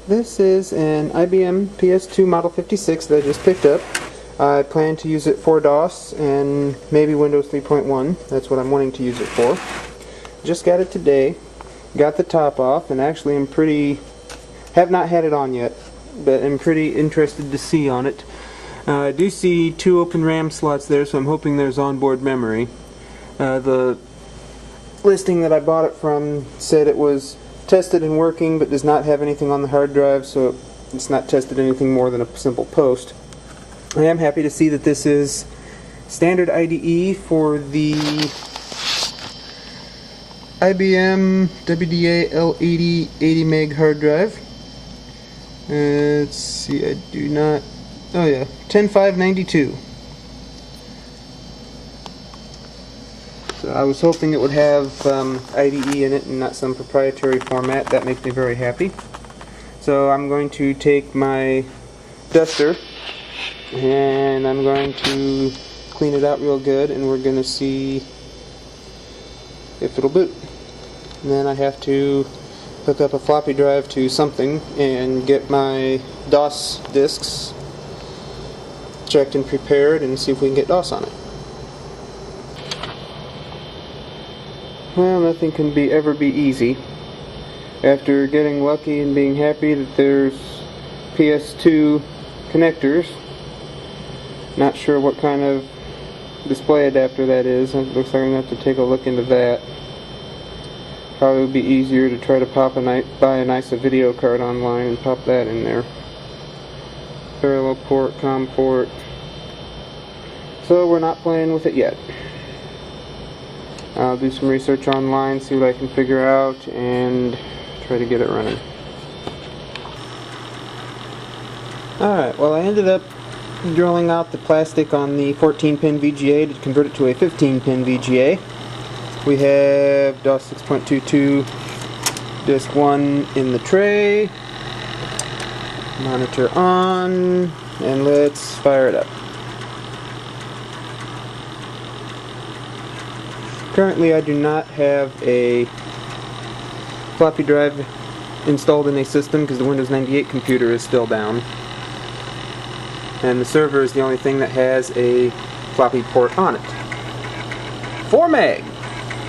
This is an IBM PS2 Model 56 that I just picked up. I plan to use it for DOS and maybe Windows 3.1. That's what I'm wanting to use it for. Just got it today. Got the top off, and actually have not had it on yet, but I'm pretty interested to see on it. I do see 2 open RAM slots there, so I'm hoping there's onboard memory. The listing that I bought it from said it was tested and working, but does not have anything on the hard drive, so it's not tested anything more than a simple post. I am happy to see that this is standard IDE for the IBM WDA L80 80 meg hard drive. Let's see, I do not... oh yeah, 10592. So I was hoping it would have IDE in it and not some proprietary format. That makes me very happy. So I'm going to take my duster and I'm going to clean it out real good, and we're going to see if it'll boot. And then I have to hook up a floppy drive to something and get my DOS disks checked and prepared and see if we can get DOS on it. Well, nothing can ever be easy. After getting lucky and being happy that there's PS2 connectors, not sure what kind of display adapter that is. It looks like I'm going to have to take a look into that. Probably would be easier to try to buy a nice video card online and pop that in there. Parallel port, COM port. So we're not playing with it yet. I'll do some research online, see what I can figure out, and try to get it running. Alright, well I ended up drilling out the plastic on the 14-pin VGA to convert it to a 15-pin VGA. We have DOS 6.22 disk 1 in the tray. Monitor on, and let's fire it up. Currently I do not have a floppy drive installed in a system because the Windows 98 computer is still down. And the server is the only thing that has a floppy port on it. 4 meg,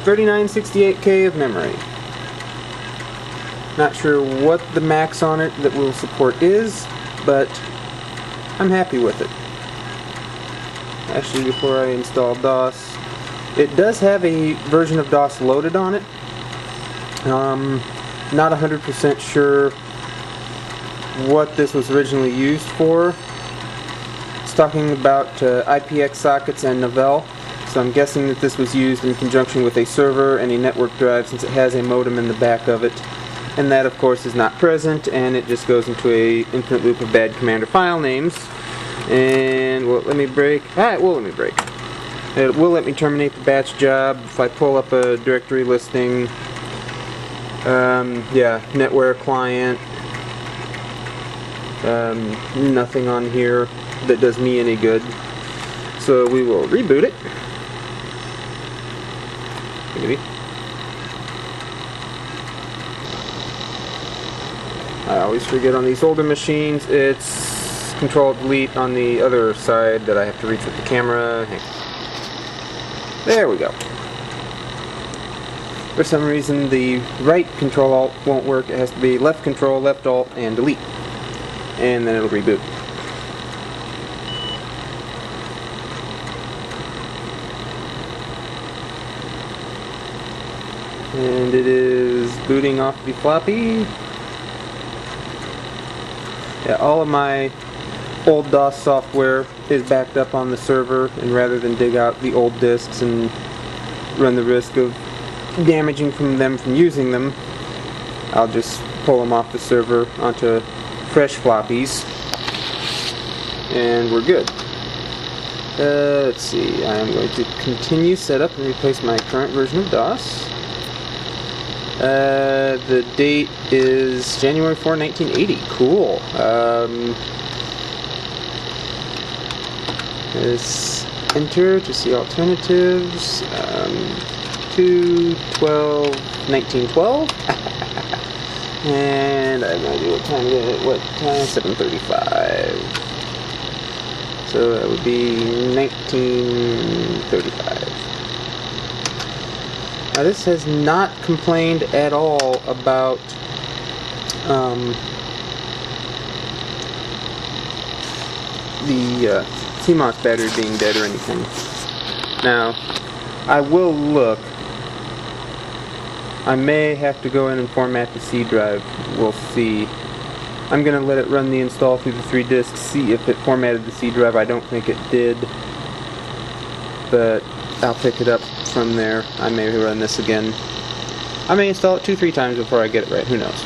3968K of memory. Not sure what the max on it that will support is, but I'm happy with it. Actually, before I install DOS, it does have a version of DOS loaded on it. Not 100% sure what this was originally used for. It's talking about IPX sockets and Novell, so I'm guessing that this was used in conjunction with a server and a network drive, since it has a modem in the back of it. And that, of course, is not present, and it just goes into a infinite loop of bad commander file names. And will it let me break? It will let me break. It will let me terminate the batch job if I pull up a directory listing. Yeah, NetWare client. Nothing on here that does me any good. So we will reboot it. Maybe. I always forget on these older machines, it's Control-Delete on the other side that I have to reach with the camera. There we go. For some reason the right Control-Alt won't work. It has to be left Control, left Alt, and Delete. And then it'll reboot. And it is booting off the floppy. Yeah, all of my old DOS software is backed up on the server, and rather than dig out the old disks and run the risk of damaging them from using them, I'll just pull them off the server onto fresh floppies, and we're good. Let's see, I'm going to continue setup and replace my current version of DOS. The date is January 4, 1980. Cool. Let's enter to see alternatives. 2/12/1912. And I have no idea what time it is. What time? 7:35. So that would be 1935. Now this has not complained at all about the CMOS battery being dead or anything. Now, I will look. I may have to go in and format the C drive. We'll see. I'm going to let it run the install through the 3 disks, see if it formatted the C drive. I don't think it did, but I'll pick it up from there. I may run this again. I may install it 2-3 times before I get it right. Who knows?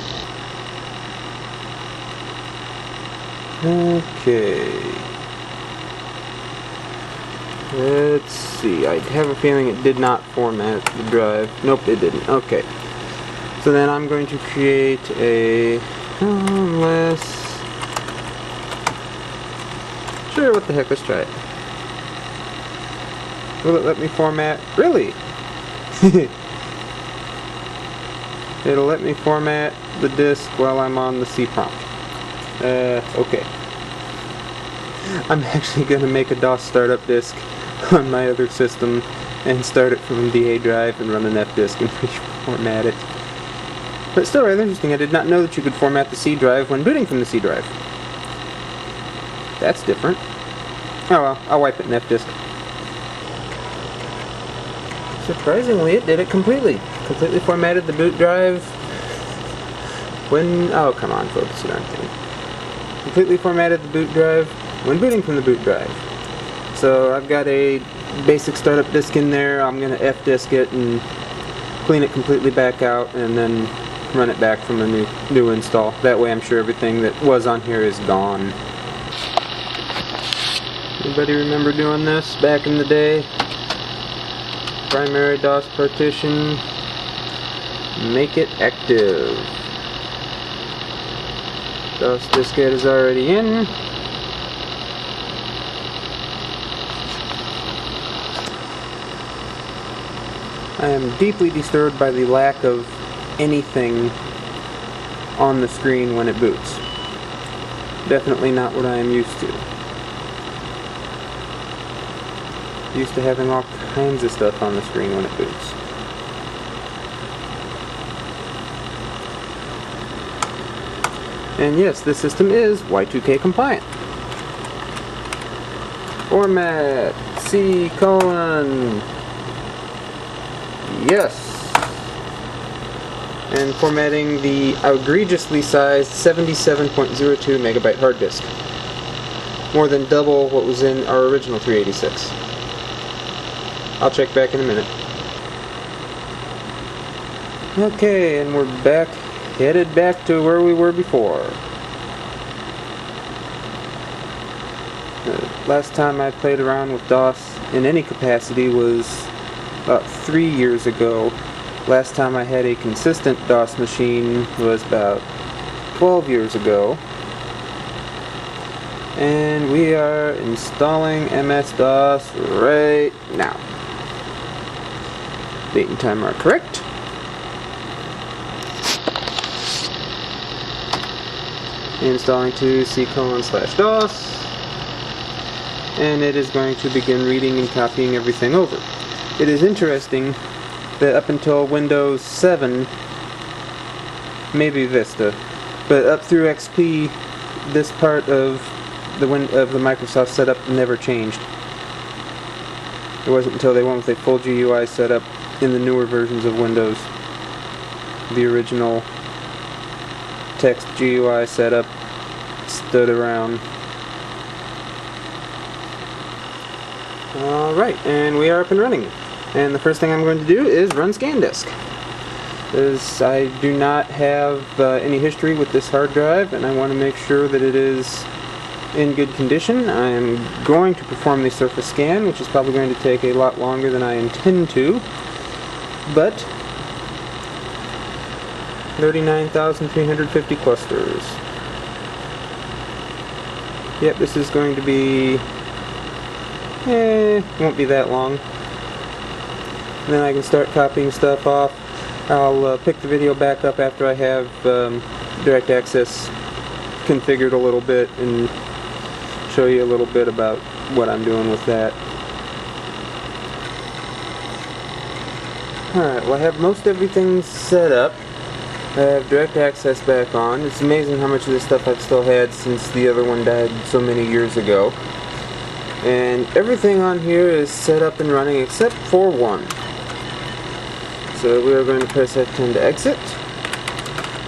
Okay. Let's see. I have a feeling it did not format the drive. Nope, it didn't. Okay. So then I'm going to create a... Sure, what the heck, let's try it. Will it let me format? Really? It'll let me format the disk while I'm on the C prompt. Okay. I'm actually going to make a DOS startup disk on my other system and start it from the A drive and run an F disk and reformat it. But still rather interesting. I did not know that you could format the C drive when booting from the C drive. That's different. Oh well, I'll wipe it in F disk. Surprisingly, it did it completely. Completely formatted the boot drive when... Oh, come on, focus it on thing. Completely formatted the boot drive when booting from the boot drive. So I've got a basic startup disk in there. I'm going to F disk it and clean it completely back out and then run it back from a new install. That way I'm sure everything that was on here is gone. Anybody remember doing this back in the day? Primary DOS partition. Make it active. DOS diskette is already in. I am deeply disturbed by the lack of anything on the screen when it boots. Definitely not what I am used to. Used to having all kinds of stuff on the screen when it boots. And yes, this system is Y2K compliant. Format C:. Yes. And formatting the egregiously sized 77.02 megabyte hard disk. More than double what was in our original 386. I'll check back in a minute. Okay, and we're back, headed back to where we were before. Last time I played around with DOS in any capacity was about 3 years ago. Last time I had a consistent DOS machine was about 12 years ago. And we are installing MS-DOS right now. Date and time are correct. Installing to C:/DOS. And it is going to begin reading and copying everything over. It is interesting that up until Windows 7, maybe Vista, but up through XP, this part of the Microsoft setup never changed. It wasn't until they went with a full GUI setup in the newer versions of Windows. The original text GUI setup stood around. Alright, and we are up and running. And the first thing I'm going to do is run ScanDisk. As I do not have any history with this hard drive, and I want to make sure that it is in good condition, I am going to perform the surface scan, which is probably going to take a lot longer than I intend to. But 39,350 clusters. Yep, this is going to be... won't be that long. And then I can start copying stuff off. I'll pick the video back up after I have direct access configured a little bit and show you a little bit about what I'm doing with that. Alright, well I have most everything set up. I have direct access back on. It's amazing how much of this stuff I've still had since the other one died so many years ago. And everything on here is set up and running except for one. So we are going to press F10 to exit.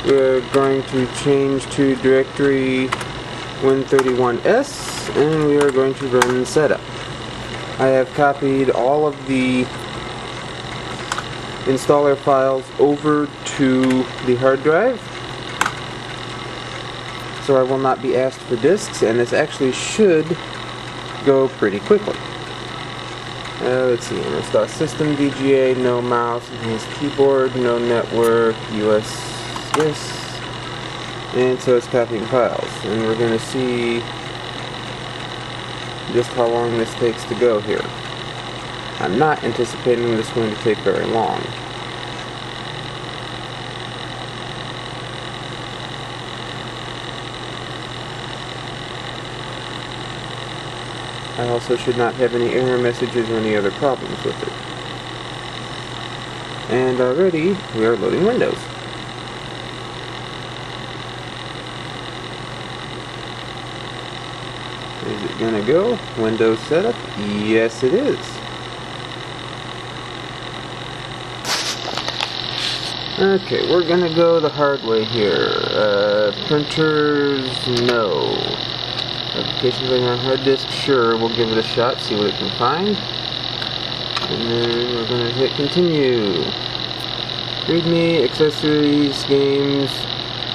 We are going to change to directory Win31s, and we are going to run setup. I have copied all of the installer files over to the hard drive, so I will not be asked for disks, and this actually should go pretty quickly. Let's see, MS-DOS system, VGA, no mouse, enhanced keyboard, no network, US, yes, and so it's copying files, and we're going to see just how long this takes to go here. I'm not anticipating this is going to take very long. I also should not have any error messages or any other problems with it. And already we are loading Windows. Is it gonna go? Windows setup? Yes it is. Okay, we're gonna go the hard way here. Printers, no. Applications running on hard disk, sure, we'll give it a shot, see what it can find. And then we're gonna hit continue. README, accessories, games.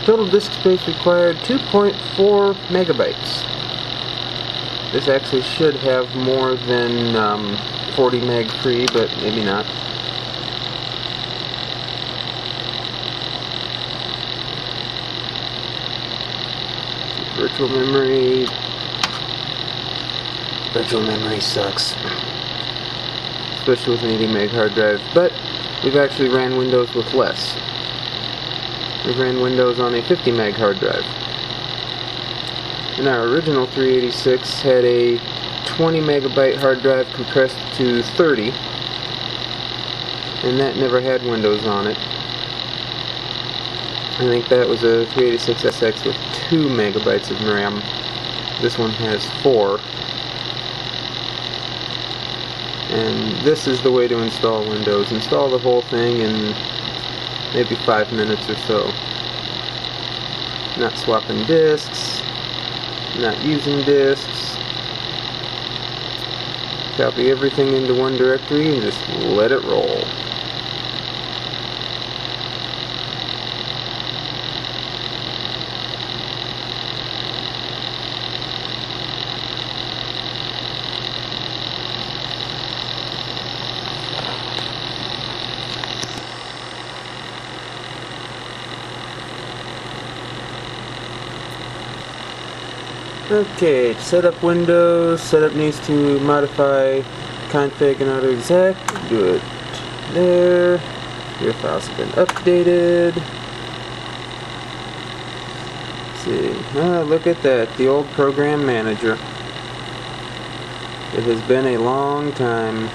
Total disk space required 2.4 megabytes. This actually should have more than 40 meg free, but maybe not. Virtual memory. Virtual memory sucks. Especially with an 80 meg hard drive, but we've actually ran Windows with less. We've ran Windows on a 50 meg hard drive. And our original 386 had a 20 megabyte hard drive compressed to 30, and that never had Windows on it. I think that was a 386SX with 2 megabytes of RAM. This one has 4. And this is the way to install Windows. Install the whole thing in maybe 5 minutes or so. Not swapping disks, not using disks. Copy everything into one directory and just let it roll. Okay, to set up Windows, setup needs to modify config and auto-exec. Do it there. Your files have been updated. Let's see. Oh, look at that, the old program manager. It has been a long time.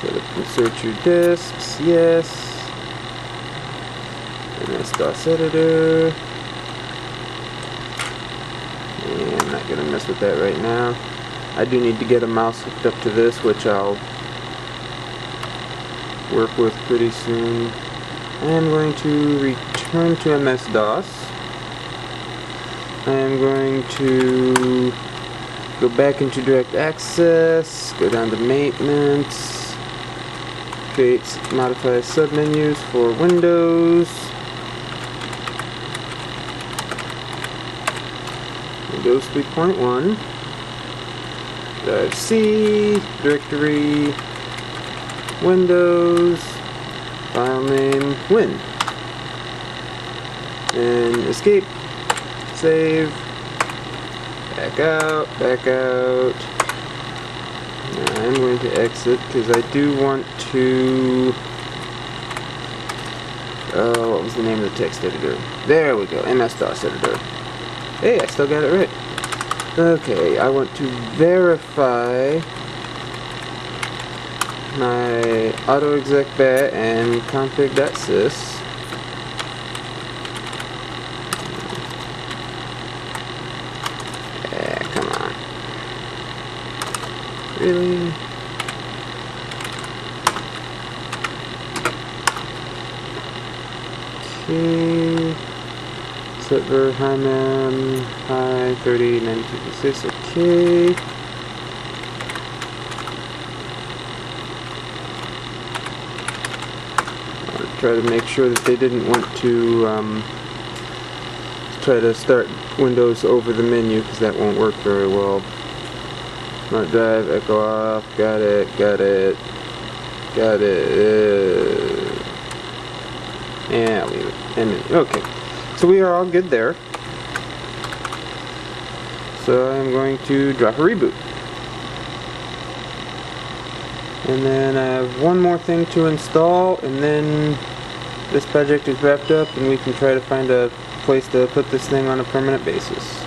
Set up, insert your disks, yes. MS-DOS editor. And I'm not going to mess with that right now. I do need to get a mouse hooked up to this, which I'll work with pretty soon. I am going to return to MS-DOS. I am going to go back into direct access, go down to maintenance, create modify submenus for Windows. Windows 3.1, drive C, directory, Windows, file name, Win, and escape, save, back out, I'm going to exit because I do want to... Oh, what was the name of the text editor? There we go, MS-DOS editor. Hey, I still got it right. Okay, I want to verify my autoexec.bat and config.sys. Come on. Really? Okay. Setver, hi man, hi 30, 9256, okay. I'll try to make sure that they didn't want to try to start Windows over the menu, because that won't work very well. Smart drive, echo off, got it, got it, got it. Yeah, I'll leave it. Okay, so we are all good there. So I'm going to drop a reboot. And then I have one more thing to install, and then this project is wrapped up and we can try to find a place to put this thing on a permanent basis.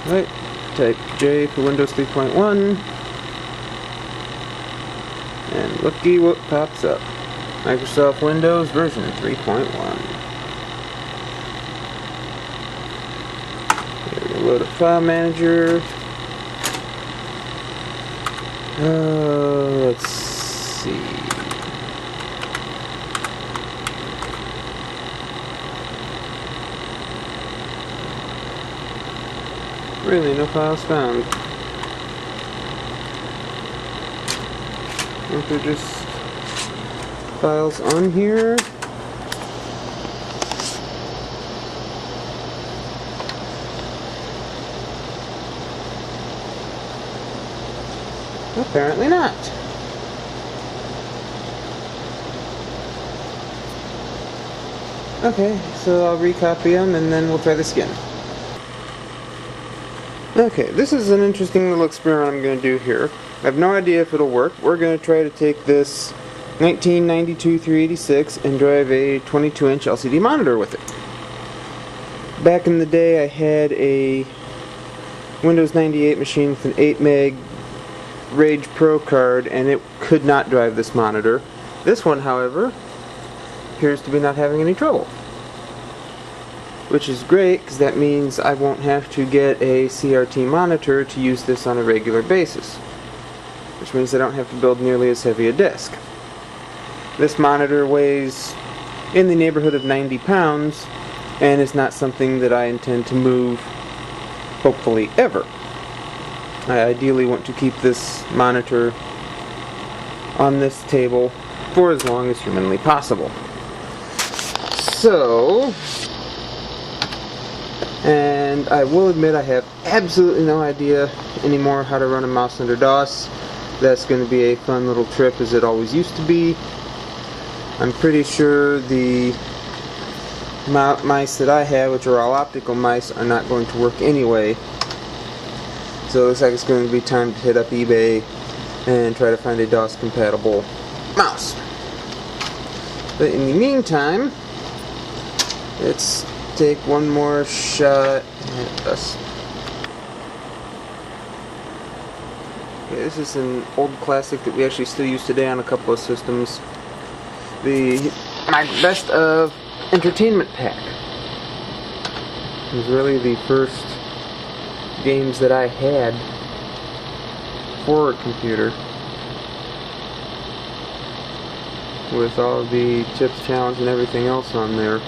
Right, type J for Windows 3.1, and looky what pops up. Microsoft Windows version 3.1. Here we load a file manager. Let's see. Really, no files found. I think they're just files on here. Apparently not. Okay, so I'll recopy them and then we'll try this again. Okay, this is an interesting little experiment I'm going to do here. I have no idea if it'll work. We're going to try to take this 1992 386 and drive a 22-inch LCD monitor with it. Back in the day I had a Windows 98 machine with an 8 meg Rage Pro card and it could not drive this monitor. This one, however, appears to be not having any trouble. Which is great, because that means I won't have to get a CRT monitor to use this on a regular basis. Which means I don't have to build nearly as heavy a disk. This monitor weighs in the neighborhood of 90 pounds, and is not something that I intend to move, hopefully, ever. I ideally want to keep this monitor on this table for as long as humanly possible. So... and I will admit I have absolutely no idea anymore how to run a mouse under DOS. That's going to be a fun little trip, as it always used to be. I'm pretty sure the mice that I have, which are all optical mice, are not going to work anyway. So it looks like it's going to be time to hit up eBay and try to find a DOS compatible mouse. But in the meantime, let's take one more shot at this. Okay, this is an old classic that we actually still use today on a couple of systems. My Best of Entertainment Pack. It was really the first games that I had for a computer, with all the Chips Challenge and everything else on there.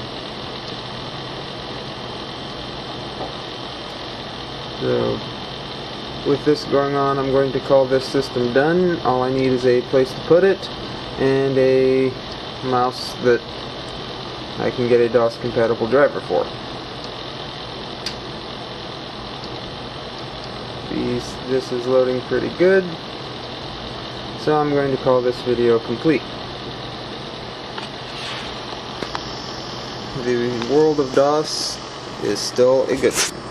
So, with this going on, I'm going to call this system done. All I need is a place to put it, and a mouse that I can get a DOS compatible driver for. This is loading pretty good. So I'm going to call this video complete. The world of DOS is still a good one.